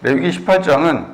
레위기 18장은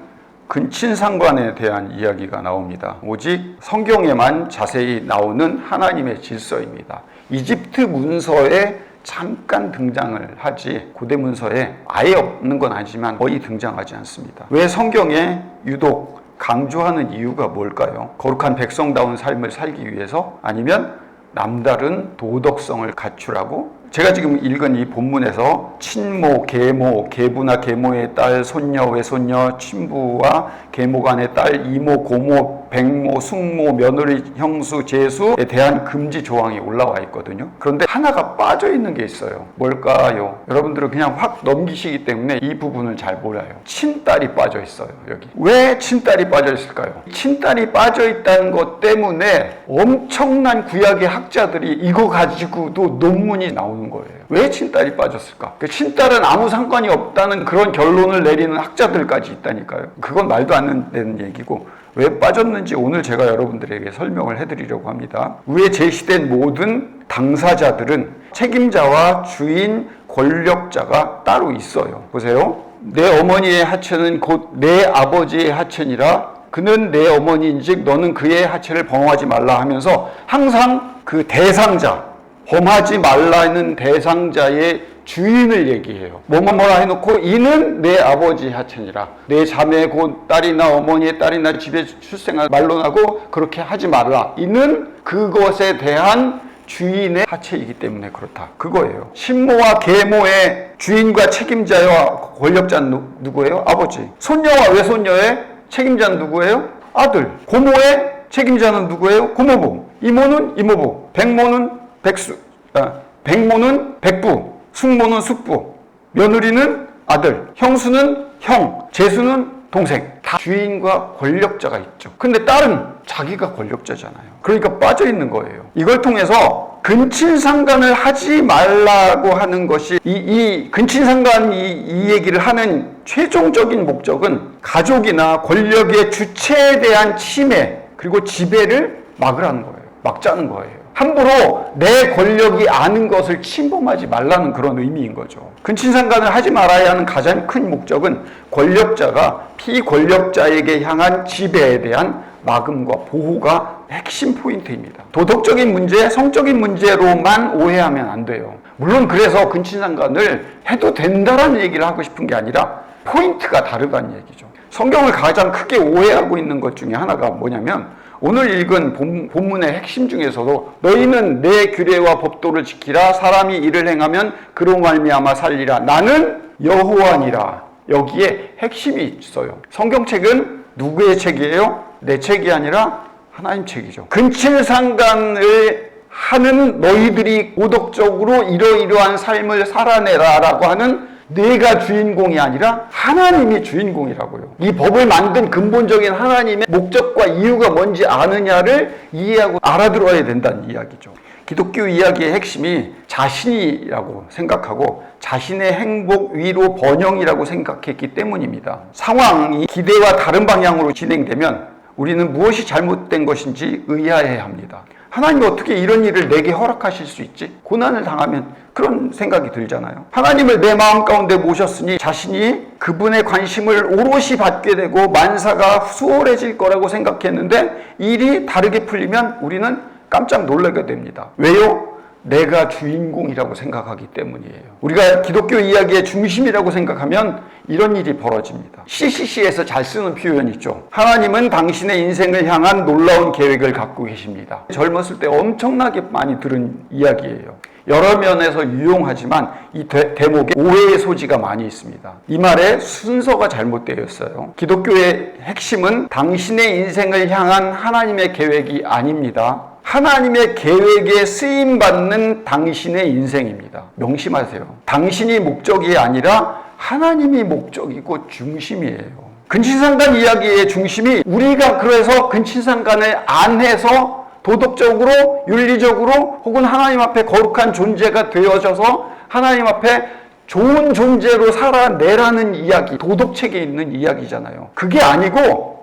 근친상간에 대한 이야기가 나옵니다. 오직 성경에만 자세히 나오는 하나님의 질서입니다. 이집트 문서에 잠깐 등장을 하지 고대 문서에 아예 없는 건 아니지만 거의 등장하지 않습니다. 왜 성경에 유독 강조하는 이유가 뭘까요? 거룩한 백성다운 삶을 살기 위해서? 아니면 남다른 도덕성을 갖추라고? 제가 지금 읽은 이 본문에서 친모, 계모, 계부나 계모의 딸, 손녀, 외손녀, 친부와 계모 간의 딸, 이모, 고모, 백모, 숙모, 며느리, 형수, 제수에 대한 금지 조항이 올라와 있거든요. 그런데 하나가 빠져 있는 게 있어요. 뭘까요? 여러분들은 그냥 확 넘기시기 때문에 이 부분을 잘 몰라요. 친딸이 빠져 있어요, 여기. 왜 친딸이 빠져 있을까요? 친딸이 빠져 있다는 것 때문에 엄청난 구약의 학자들이 이거 가지고도 논문이 나오는 거예요. 왜 친딸이 빠졌을까? 그 친딸은 아무 상관이 없다는 그런 결론을 내리는 학자들까지 있다니까요. 그건 말도 안 되는 얘기고 왜 빠졌는지 오늘 제가 여러분들에게 설명을 해드리려고 합니다. 위에 제시된 모든 당사자들은 책임자와 주인, 권력자가 따로 있어요. 보세요. 내 어머니의 하체는 곧 내 아버지의 하체니라. 그는 내 어머니인즉 너는 그의 하체를 범하지 말라 하면서 항상 그 대상자, 범하지 말라는 대상자의 주인을 얘기해요. 뭐라 해놓고 이는 내 아버지 하체니라. 내 자매 곧 딸이나 어머니의 딸이나 집에 출생한 말로나고 그렇게 하지 말라. 이는 그것에 대한 주인의 하체이기 때문에 그렇다. 그거예요. 신모와 계모의 주인과 책임자와 권력자는 누구예요? 아버지. 손녀와 외손녀의 책임자는 누구예요? 아들. 고모의 책임자는 누구예요? 고모부. 이모는 이모부. 백모는 백수. 백모는 백부. 숙모는 숙부. 며느리는 아들. 형수는 형. 제수는 동생. 다 주인과 권력자가 있죠. 근데 딸은 자기가 권력자잖아요. 그러니까 빠져 있는 거예요. 이걸 통해서 근친상간을 하지 말라고 하는 것이 이 근친상간 이 얘기를 하는 최종적인 목적은 가족이나 권력의 주체에 대한 침해 그리고 지배를 막으라는 거예요. 막자는 거예요. 함부로 내 권력이 아는 것을 침범하지 말라는 그런 의미인 거죠. 근친상간을 하지 말아야 하는 가장 큰 목적은 권력자가 피권력자에게 향한 지배에 대한 막음과 보호가 핵심 포인트입니다. 도덕적인 문제, 성적인 문제로만 오해하면 안 돼요. 물론 그래서 근친상간을 해도 된다라는 얘기를 하고 싶은 게 아니라 포인트가 다르다는 얘기죠. 성경을 가장 크게 오해하고 있는 것 중에 하나가 뭐냐면 오늘 읽은 본문의 핵심 중에서도 너희는 내 규례와 법도를 지키라. 사람이 이를 행하면 그로 말미암아 살리라. 나는 여호와니라. 여기에 핵심이 있어요. 성경책은 누구의 책이에요? 내 책이 아니라 하나님 책이죠. 근친상간을 하는 너희들이 도덕적으로 이러이러한 삶을 살아내라라고 하는 내가 주인공이 아니라 하나님이 주인공이라고요. 이 법을 만든 근본적인 하나님의 목적과 이유가 뭔지 아느냐를 이해하고 알아들어야 된다는 이야기죠. 기독교 이야기의 핵심이 자신이라고 생각하고 자신의 행복, 위로, 번영이라고 생각했기 때문입니다. 상황이 기대와 다른 방향으로 진행되면 우리는 무엇이 잘못된 것인지 의아해야 합니다. 하나님이 어떻게 이런 일을 내게 허락하실 수 있지? 고난을 당하면 그런 생각이 들잖아요. 하나님을 내 마음 가운데 모셨으니 자신이 그분의 관심을 오롯이 받게 되고 만사가 수월해질 거라고 생각했는데 일이 다르게 풀리면 우리는 깜짝 놀라게 됩니다. 왜요? 내가 주인공이라고 생각하기 때문이에요. 우리가 기독교 이야기의 중심이라고 생각하면 이런 일이 벌어집니다. CCC에서 잘 쓰는 표현이 있죠. 하나님은 당신의 인생을 향한 놀라운 계획을 갖고 계십니다. 젊었을 때 엄청나게 많이 들은 이야기예요. 여러 면에서 유용하지만 이 대목에 오해의 소지가 많이 있습니다. 이 말에 순서가 잘못되어 있어요. 기독교의 핵심은 당신의 인생을 향한 하나님의 계획이 아닙니다. 하나님의 계획에 쓰임받는 당신의 인생입니다. 명심하세요. 당신이 목적이 아니라 하나님이 목적이고 중심이에요. 근친상간 이야기의 중심이 우리가 그래서 근친상간을 안 해서 도덕적으로, 윤리적으로 혹은 하나님 앞에 거룩한 존재가 되어져서 하나님 앞에 좋은 존재로 살아내라는 이야기, 도덕책에 있는 이야기잖아요. 그게 아니고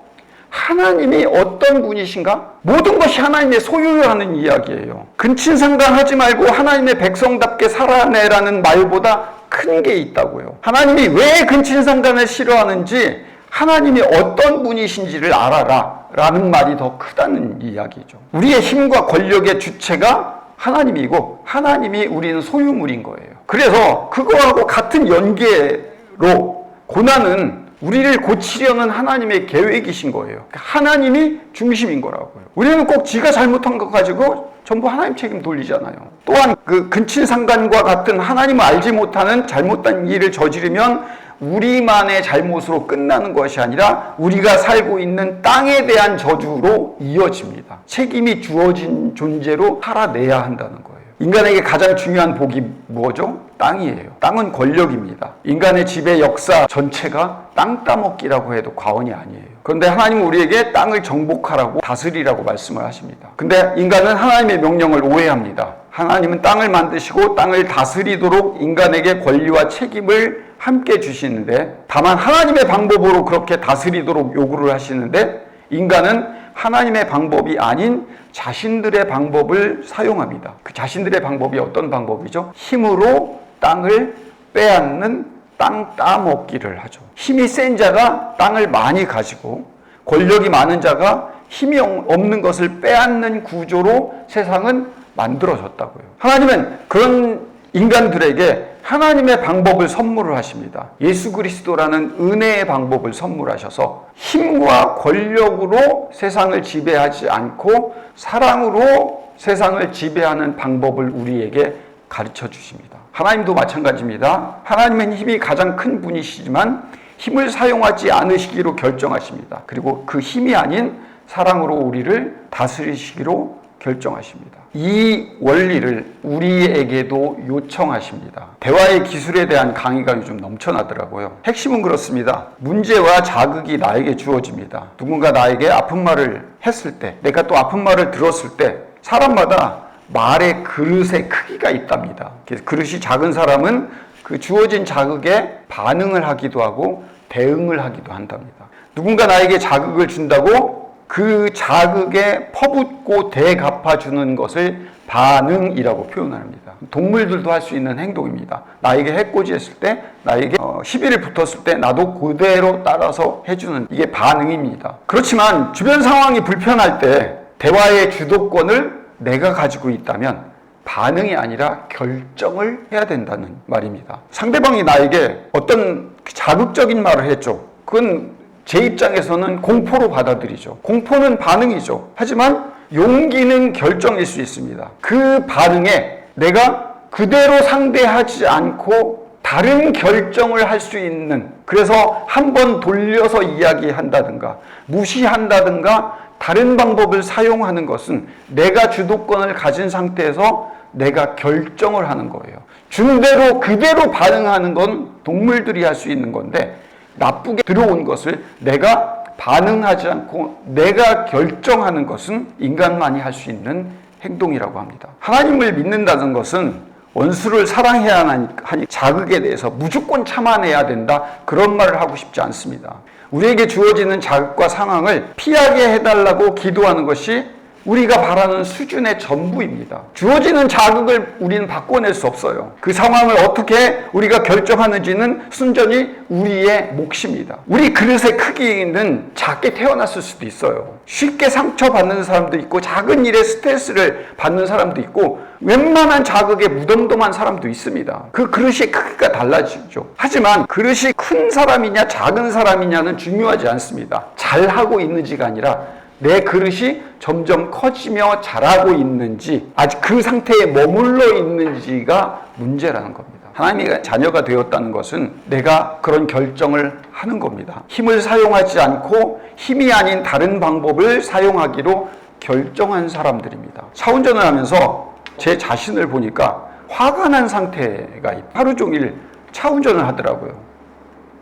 하나님이 어떤 분이신가? 모든 것이 하나님의 소유라는 이야기예요. 근친상간하지 말고 하나님의 백성답게 살아내라는 말보다 큰 게 있다고요. 하나님이 왜 근친상간을 싫어하는지 하나님이 어떤 분이신지를 알아라 라는 말이 더 크다는 이야기죠. 우리의 힘과 권력의 주체가 하나님이고 하나님이 우리는 소유물인 거예요. 그래서 그거하고 같은 연계로 고난은 우리를 고치려는 하나님의 계획이신 거예요. 하나님이 중심인 거라고요. 우리는 꼭 지가 잘못한 것 가지고 전부 하나님 책임 돌리잖아요. 또한 그 근친상간과 같은 하나님을 알지 못하는 잘못된 일을 저지르면 우리만의 잘못으로 끝나는 것이 아니라 우리가 살고 있는 땅에 대한 저주로 이어집니다. 책임이 주어진 존재로 살아내야 한다는 거예요. 인간에게 가장 중요한 복이 뭐죠? 땅이에요. 땅은 권력입니다. 인간의 지배 역사 전체가 땅 따먹기라고 해도 과언이 아니에요. 그런데 하나님은 우리에게 땅을 정복하라고 다스리라고 말씀을 하십니다. 근데 인간은 하나님의 명령을 오해합니다. 하나님은 땅을 만드시고 땅을 다스리도록 인간에게 권리와 책임을 함께 주시는데, 다만 하나님의 방법으로 그렇게 다스리도록 요구를 하시는데 인간은 하나님의 방법이 아닌 자신들의 방법을 사용합니다. 그 자신들의 방법이 어떤 방법이죠? 힘으로 땅을 빼앗는 땅 따먹기를 하죠. 힘이 센 자가 땅을 많이 가지고 권력이 많은 자가 힘이 없는 것을 빼앗는 구조로 세상은 만들어졌다고요. 하나님은 그런 인간들에게 하나님의 방법을 선물을 하십니다. 예수 그리스도라는 은혜의 방법을 선물하셔서 힘과 권력으로 세상을 지배하지 않고 사랑으로 세상을 지배하는 방법을 우리에게 가르쳐 주십니다. 하나님도 마찬가지입니다. 하나님은 힘이 가장 큰 분이시지만 힘을 사용하지 않으시기로 결정하십니다. 그리고 그 힘이 아닌 사랑으로 우리를 다스리시기로 결정하십니다. 이 원리를 우리에게도 요청하십니다. 대화의 기술에 대한 강의가 요즘 넘쳐나더라고요. 핵심은 그렇습니다. 문제와 자극이 나에게 주어집니다. 누군가 나에게 아픈 말을 했을 때, 내가 또 아픈 말을 들었을 때 사람마다 말의 그릇의 크기가 있답니다. 그래서 그릇이 작은 사람은 그 주어진 자극에 반응을 하기도 하고 대응을 하기도 한답니다. 누군가 나에게 자극을 준다고 그 자극에 퍼붓고 대갚아주는 것을 반응이라고 표현합니다. 동물들도 할 수 있는 행동입니다. 나에게 해코지했을 때, 나에게 시비를 붙었을 때 나도 그대로 따라서 해주는, 이게 반응입니다. 그렇지만 주변 상황이 불편할 때 대화의 주도권을 내가 가지고 있다면 반응이 아니라 결정을 해야 된다는 말입니다. 상대방이 나에게 어떤 자극적인 말을 했죠. 그건 제 입장에서는 공포로 받아들이죠. 공포는 반응이죠. 하지만 용기는 결정일 수 있습니다. 그 반응에 내가 그대로 상대하지 않고 다른 결정을 할 수 있는, 그래서 한번 돌려서 이야기한다든가 무시한다든가 다른 방법을 사용하는 것은 내가 주도권을 가진 상태에서 내가 결정을 하는 거예요. 준 대로 그대로 반응하는 건 동물들이 할 수 있는 건데, 나쁘게 들어온 것을 내가 반응하지 않고 내가 결정하는 것은 인간만이 할 수 있는 행동이라고 합니다. 하나님을 믿는다는 것은 원수를 사랑해야 하니 자극에 대해서 무조건 참아내야 된다, 그런 말을 하고 싶지 않습니다. 우리에게 주어지는 자극과 상황을 피하게 해달라고 기도하는 것이 우리가 바라는 수준의 전부입니다. 주어지는 자극을 우리는 바꿔낼 수 없어요. 그 상황을 어떻게 우리가 결정하는지는 순전히 우리의 몫입니다. 우리 그릇의 크기는 작게 태어났을 수도 있어요. 쉽게 상처받는 사람도 있고 작은 일에 스트레스를 받는 사람도 있고 웬만한 자극에 무덤덤한 사람도 있습니다. 그 그릇의 크기가 달라지죠. 하지만 그릇이 큰 사람이냐 작은 사람이냐는 중요하지 않습니다. 잘하고 있는지가 아니라 내 그릇이 점점 커지며 자라고 있는지, 아직 그 상태에 머물러 있는지가 문제라는 겁니다. 하나님의 자녀가 되었다는 것은 내가 그런 결정을 하는 겁니다. 힘을 사용하지 않고 힘이 아닌 다른 방법을 사용하기로 결정한 사람들입니다. 차 운전을 하면서 제 자신을 보니까 화가 난 상태가 하루 종일 차 운전을 하더라고요.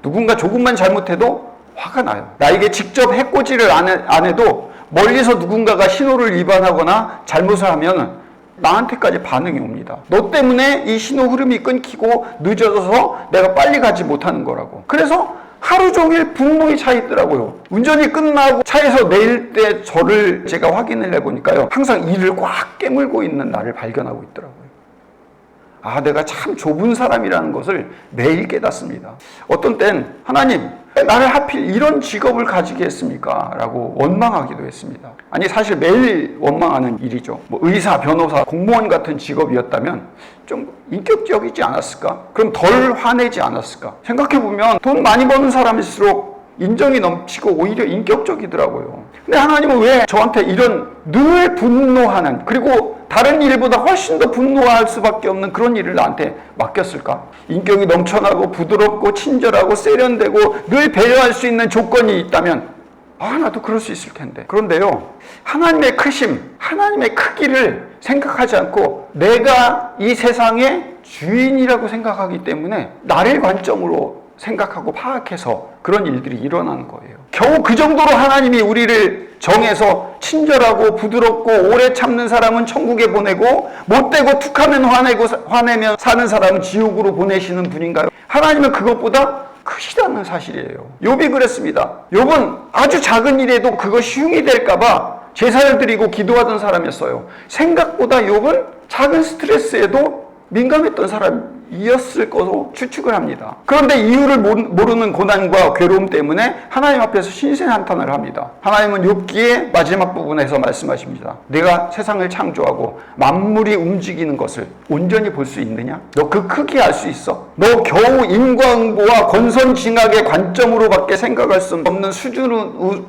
누군가 조금만 잘못해도 화가 나요. 나에게 직접 해코지를 안 해도 멀리서 누군가가 신호를 위반하거나 잘못을 하면 나한테까지 반응이 옵니다. 너 때문에 이 신호 흐름이 끊기고 늦어져서 내가 빨리 가지 못하는 거라고. 그래서 하루 종일 분노에 차 있더라고요. 운전이 끝나고 차에서 내릴 때 저를 제가 확인을 해보니까요, 항상 이를 꽉 깨물고 있는 나를 발견하고 있더라고요. 내가 참 좁은 사람이라는 것을 매일 깨닫습니다. 어떤 땐 하나님, 왜 나를 하필 이런 직업을 가지게 했습니까? 라고 원망하기도 했습니다. 아니 사실 매일 원망하는 일이죠. 의사, 변호사, 공무원 같은 직업이었다면 좀 인격적이지 않았을까? 그럼 덜 화내지 않았을까? 생각해보면 돈 많이 버는 사람일수록 인정이 넘치고 오히려 인격적이더라고요. 근데 하나님은 왜 저한테 이런 늘 분노하는, 그리고 다른 일보다 훨씬 더 분노할 수밖에 없는 그런 일을 나한테 맡겼을까? 인격이 넘쳐나고 부드럽고 친절하고 세련되고 늘 배려할 수 있는 조건이 있다면 나도 그럴 수 있을 텐데. 그런데요, 하나님의 크심, 하나님의 크기를 생각하지 않고 내가 이 세상의 주인이라고 생각하기 때문에 나를 관점으로 생각하고 파악해서 그런 일들이 일어나는 거예요. 겨우 그 정도로 하나님이 우리를 정해서 친절하고 부드럽고 오래 참는 사람은 천국에 보내고 못되고 툭하면 화내면 사는 사람은 지옥으로 보내시는 분인가요? 하나님은 그것보다 크시다는 사실이에요. 욥이 그랬습니다. 욥은 아주 작은 일에도 그것이 흉이 될까봐 제사를 드리고 기도하던 사람이었어요. 생각보다 욥은 작은 스트레스에도 민감했던 사람이었을 것으로 추측을 합니다. 그런데 이유를 모르는 고난과 괴로움 때문에 하나님 앞에서 신세한탄을 합니다. 하나님은 욥기의 마지막 부분에서 말씀하십니다. 내가 세상을 창조하고 만물이 움직이는 것을 온전히 볼 수 있느냐? 너 그 크기 알 수 있어? 너 겨우 인과응보와 권선징악의 관점으로밖에 생각할 수 없는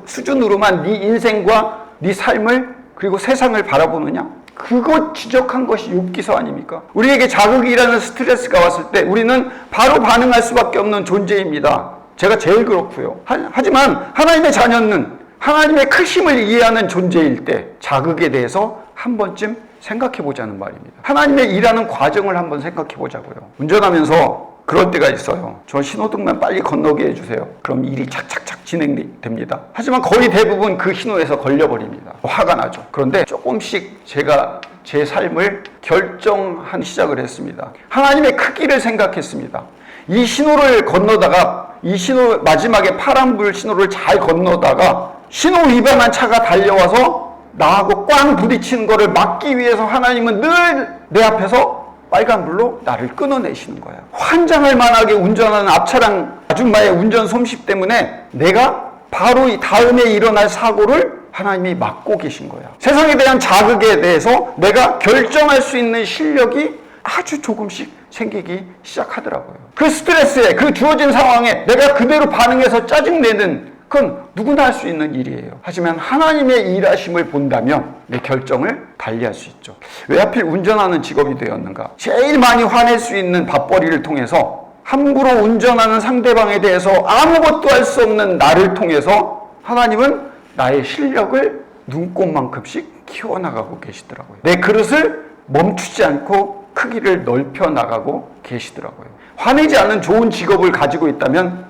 수준으로만 네 인생과 네 삶을 그리고 세상을 바라보느냐? 그것 지적한 것이 욥기서 아닙니까? 우리에게 자극이라는 스트레스가 왔을 때 우리는 바로 반응할 수밖에 없는 존재입니다. 제가 제일 그렇고요. 하지만 하나님의 자녀는 하나님의 크심을 이해하는 존재일 때 자극에 대해서 한 번쯤 생각해 보자는 말입니다. 하나님의 일하는 과정을 한번 생각해 보자고요. 운전하면서 그럴 때가 있어요. 저 신호등만 빨리 건너게 해주세요. 그럼 일이 착착착 진행됩니다. 하지만 거의 대부분 그 신호에서 걸려버립니다. 화가 나죠. 그런데 조금씩 제가 제 삶을 결정하기 시작을 했습니다. 하나님의 크기를 생각했습니다. 이 신호를 건너다가 이 신호 마지막에 파란불 신호를 잘 건너다가 신호 위반한 차가 달려와서 나하고 꽝 부딪히는 거를 막기 위해서 하나님은 늘 내 앞에서 빨간불로 나를 끊어내시는 거야. 환장할 만하게 운전하는 앞차량 아줌마의 운전 솜씨 때문에 내가 바로 이 다음에 일어날 사고를 하나님이 막고 계신 거야. 세상에 대한 자극에 대해서 내가 결정할 수 있는 실력이 아주 조금씩 생기기 시작하더라고요. 그 스트레스에, 그 주어진 상황에 내가 그대로 반응해서 짜증내는, 그건 누구나 할 수 있는 일이에요. 하지만 하나님의 일하심을 본다면 내 결정을 달리할 수 있죠. 왜 하필 운전하는 직업이 되었는가? 제일 많이 화낼 수 있는 밥벌이를 통해서 함부로 운전하는 상대방에 대해서 아무것도 할 수 없는 나를 통해서 하나님은 나의 실력을 눈꽃만큼씩 키워나가고 계시더라고요. 내 그릇을 멈추지 않고 크기를 넓혀 나가고 계시더라고요. 화내지 않는 좋은 직업을 가지고 있다면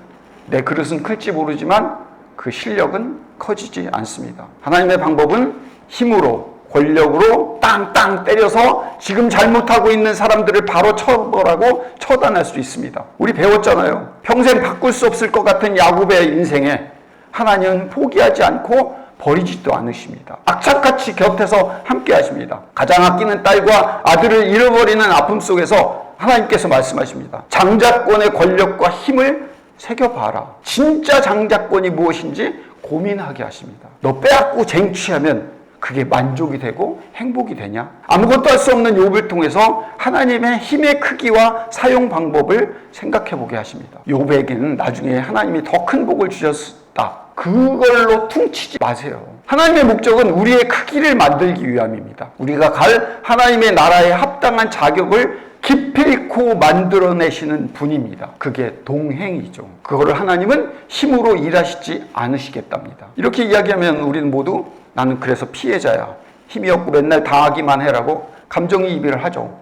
내 그릇은 클지 모르지만 그 실력은 커지지 않습니다. 하나님의 방법은 힘으로, 권력으로 땅땅 때려서 지금 잘못하고 있는 사람들을 바로 처벌하고 처단할 수 있습니다. 우리 배웠잖아요. 평생 바꿀 수 없을 것 같은 야곱의 인생에 하나님은 포기하지 않고 버리지도 않으십니다. 악착같이 곁에서 함께 하십니다. 가장 아끼는 딸과 아들을 잃어버리는 아픔 속에서 하나님께서 말씀하십니다. 장자권의 권력과 힘을 새겨봐라. 진짜 장자권이 무엇인지 고민하게 하십니다. 너 빼앗고 쟁취하면 그게 만족이 되고 행복이 되냐? 아무것도 할 수 없는 욥을 통해서 하나님의 힘의 크기와 사용 방법을 생각해 보게 하십니다. 욥에게는 나중에 하나님이 더 큰 복을 주셨다. 그걸로 퉁치지 마세요. 하나님의 목적은 우리의 크기를 만들기 위함입니다. 우리가 갈 하나님의 나라에 합당한 자격을 기필코 만들어내시는 분입니다. 그게 동행이죠. 그거를 하나님은 힘으로 일하시지 않으시겠답니다. 이렇게 이야기하면 우리는 모두 나는 그래서 피해자야. 힘이 없고 맨날 당하기만 해라고 감정이입을 하죠.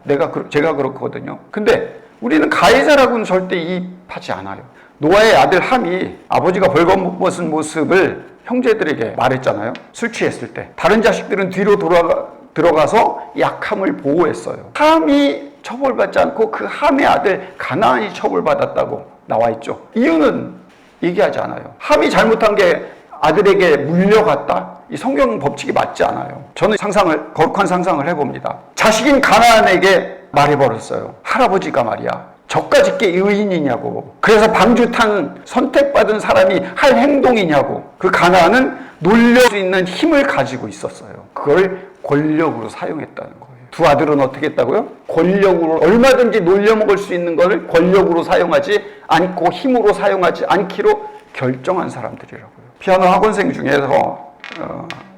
제가 그렇거든요. 근데 우리는 가해자라고는 절대 이입하지 않아요. 노아의 아들 함이 아버지가 벌거벗은 모습을 형제들에게 말했잖아요. 술 취했을 때. 다른 자식들은 뒤로 들어가서 약함을 보호했어요. 함이 처벌받지 않고 그 함의 아들 가나안이 처벌받았다고 나와 있죠. 이유는 얘기하지 않아요. 함이 잘못한 게 아들에게 물려갔다? 이 성경 법칙이 맞지 않아요. 저는 거룩한 상상을 해봅니다. 자식인 가나안에게 말해버렸어요. 할아버지가 말이야, 저까짓 게 의인이냐고. 그래서 방주탄 선택받은 사람이 할 행동이냐고. 그 가나안은 놀릴 수 있는 힘을 가지고 있었어요. 그걸 권력으로 사용했다는 거예요. 두 아들은 어떻게 했다고요? 권력으로, 얼마든지 놀려먹을 수 있는 것을 권력으로 사용하지 않고 힘으로 사용하지 않기로 결정한 사람들이라고요. 피아노 학원생 중에서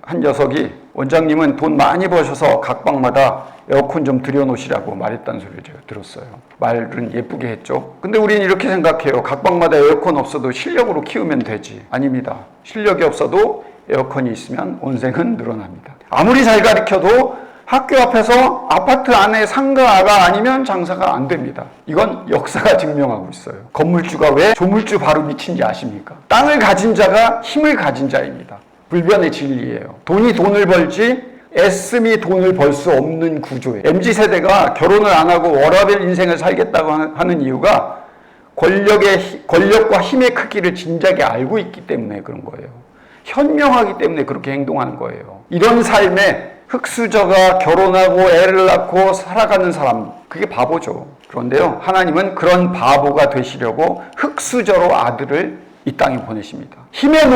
한 녀석이, 원장님은 돈 많이 버셔서 각 방마다 에어컨 좀 들여놓으시라고 말했다는 소리를 제가 들었어요. 말은 예쁘게 했죠. 근데 우리는 이렇게 생각해요. 각 방마다 에어컨 없어도 실력으로 키우면 되지. 아닙니다. 실력이 없어도 에어컨이 있으면 온생은 늘어납니다. 아무리 잘 가르쳐도 학교 앞에서 아파트 안에 상가가 아니면 장사가 안 됩니다. 이건 역사가 증명하고 있어요. 건물주가 왜 조물주 바로 미친지 아십니까? 땅을 가진 자가 힘을 가진 자입니다. 불변의 진리예요. 돈이 돈을 벌지 애씀이 돈을 벌 수 없는 구조예요. MZ세대가 결혼을 안 하고 워라밸 인생을 살겠다고 하는 이유가 권력과 힘의 크기를 진작에 알고 있기 때문에 그런 거예요. 현명하기 때문에 그렇게 행동하는 거예요. 이런 삶에 흙수저가 결혼하고 애를 낳고 살아가는 사람, 그게 바보죠. 그런데요, 하나님은 그런 바보가 되시려고 흙수저로 아들을 이 땅에 보내십니다. 힘의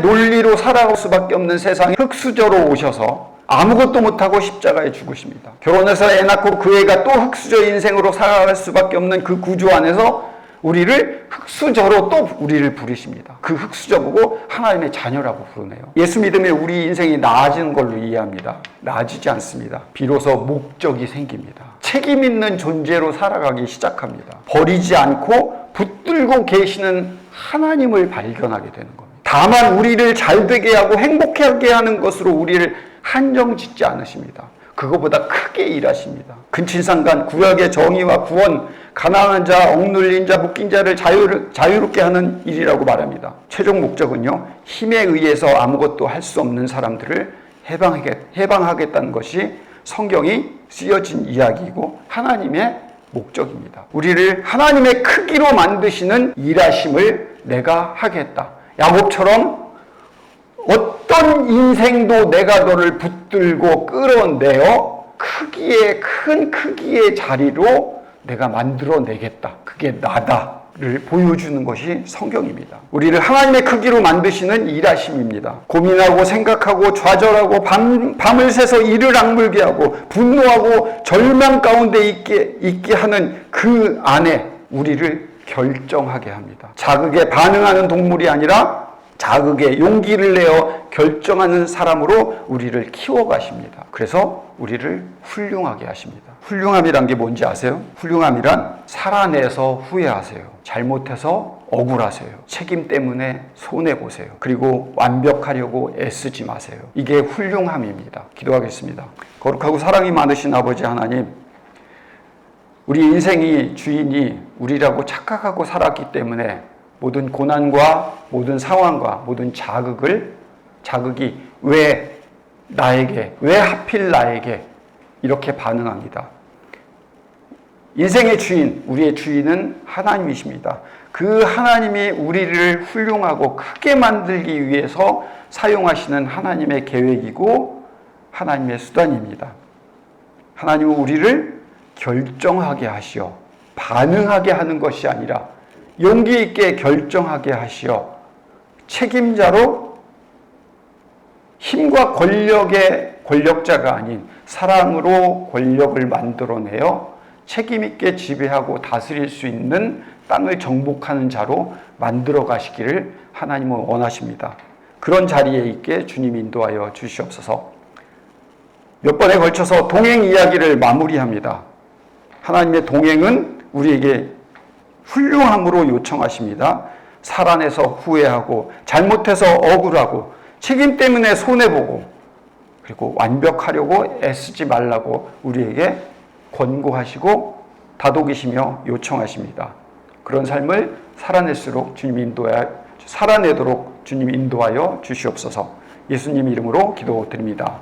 논리로 살아갈 수밖에 없는 세상에 흙수저로 오셔서 아무것도 못하고 십자가에 죽으십니다. 결혼해서 애 낳고 그 애가 또 흙수저 인생으로 살아갈 수밖에 없는 그 구조 안에서 우리를 흙수저로 또 우리를 부르십니다. 그 흙수저 보고 하나님의 자녀라고 부르네요. 예수 믿으면 우리 인생이 나아지는 걸로 이해합니다. 나아지지 않습니다. 비로소 목적이 생깁니다. 책임 있는 존재로 살아가기 시작합니다. 버리지 않고 붙들고 계시는 하나님을 발견하게 되는 겁니다. 다만 우리를 잘되게 하고 행복하게 하는 것으로 우리를 한정짓지 않으십니다. 그거보다 크게 일하십니다. 근친상간, 구약의 정의와 구원, 가난한 자, 억눌린 자, 묶인 자를 자유롭게 하는 일이라고 말합니다. 최종 목적은요, 힘에 의해서 아무것도 할 수 없는 사람들을 해방하겠다는 것이 성경이 쓰여진 이야기이고 하나님의 목적입니다. 우리를 하나님의 크기로 만드시는 일하심을 내가 하겠다. 야곱처럼 어떤 인생도 내가 너를 붙들고 끌어내어 큰 크기의 자리로 내가 만들어내겠다. 그게 나다를 보여주는 것이 성경입니다. 우리를 하나님의 크기로 만드시는 일하심입니다. 고민하고 생각하고 좌절하고 밤을 새서 이를 악물게 하고 분노하고 절망 가운데 있게 하는 그 안에 우리를 결정하게 합니다. 자극에 반응하는 동물이 아니라 자극에 용기를 내어 결정하는 사람으로 우리를 키워가십니다. 그래서 우리를 훌륭하게 하십니다. 훌륭함이란 게 뭔지 아세요? 훌륭함이란 살아내서 후회하세요. 잘못해서 억울하세요. 책임 때문에 손해보세요. 그리고 완벽하려고 애쓰지 마세요. 이게 훌륭함입니다. 기도하겠습니다. 거룩하고 사랑이 많으신 아버지 하나님, 우리 인생이 주인이 우리라고 착각하고 살았기 때문에 모든 고난과 모든 상황과 모든 자극이 왜 하필 나에게 이렇게 반응합니다. 인생의 주인, 우리의 주인은 하나님이십니다. 그 하나님이 우리를 훌륭하고 크게 만들기 위해서 사용하시는 하나님의 계획이고 하나님의 수단입니다. 하나님은 우리를 결정하게 하시어 반응하게 하는 것이 아니라 용기 있게 결정하게 하시어 책임자로 힘과 권력의 권력자가 아닌 사랑으로 권력을 만들어내어 책임 있게 지배하고 다스릴 수 있는 땅을 정복하는 자로 만들어 가시기를 하나님은 원하십니다. 그런 자리에 있게 주님 인도하여 주시옵소서. 몇 번에 걸쳐서 동행 이야기를 마무리합니다. 하나님의 동행은 우리에게 훌륭함으로 요청하십니다. 살아내서 후회하고 잘못해서 억울하고 책임 때문에 손해보고 그리고 완벽하려고 애쓰지 말라고 우리에게 권고하시고 다독이시며 요청하십니다. 그런 삶을 살아내도록 주님 인도하여 주시옵소서. 예수님 이름으로 기도드립니다.